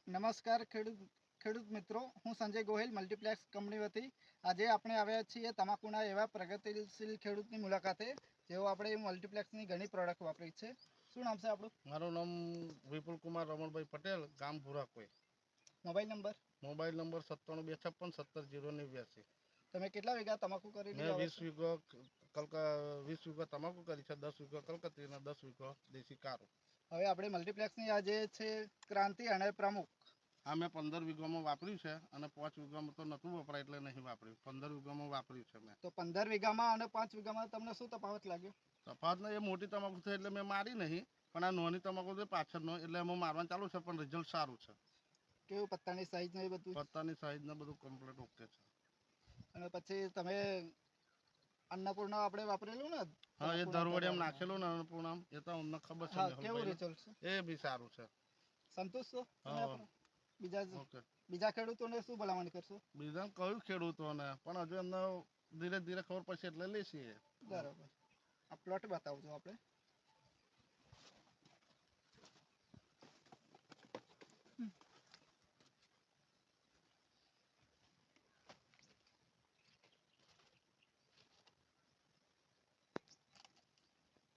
નમસ્કાર ખેડૂત મિત્રો, હું સંજય ગોહિલ મલ્ટીપ્લેક્સ કંપની વતી આજે આપણે આવ્યા છીએ તમાકુના એવા પ્રગતિશીલ ખેડૂતની મુલાકાતે જેઓ આપણે મલ્ટીપ્લેક્સની ઘણી પ્રોડક્ટ વાપરી છે. શું નામ છે આપણું? મારું નામ વિપુલ કુમાર રમણભાઈ પટેલ, ગામ Bhurakoi. Mobile number? Mobile number 9726577089. તમે કેટલા વીઘા તમાકુ કરી મેં 20 વીઘા તમાકુ કરી છે, 10 વીઘા કલકત્તી અને 10 વીઘા દેશી કારો. હવે આપણે મલ્ટીપ્લેક્સની આજે છે ક્રાંતિ અને પ્રમુખ. આ મેં 15 વીઘામાં વાપર્યું છે અને 5 વીઘામાં તો નહોતું વપરાય એટલે નહીં વાપર્યું. 15 વીઘામાં વાપર્યું છે મેં. તો 15 વીઘામાં અને 5 વીઘામાં તમને શું તફાવત લાગ્યો? તફાવત એ મોટી તમાકુ છે એટલે મેં મારી નહીં, પણ આ નાની તમાકુ છે પાછળનો એટલે એમાં મારવાનું ચાલુ છે, પણ રિઝલ્ટ સારું છે. કેવું પત્તાની સાઈઝ ને એ બધું? પત્તાની સાઈઝ ને બધું કમ્પ્લીટ ઓકે છે. અને પછી તમે અન્નપૂર્ણા આપણે વાપરેલું ને? હા, એ ધરવડિયામાં નાખેલું ને અન્નપૂર્ણા, એ તો અમને ખબર છે. કેવું રિઝલ્ટ છે? એ બી સારું છે. સંતુષ્ટ છો? હા, બીજા ખેડૂતોને શું ભલામણ કરશો? બીજા કયું ખેડૂતોને પણ હજુ એમને ધીરે ધીરે ખબર પડશે એટલે લેશે. બરાબર. આ પ્લોટ બતાવજો આપણે.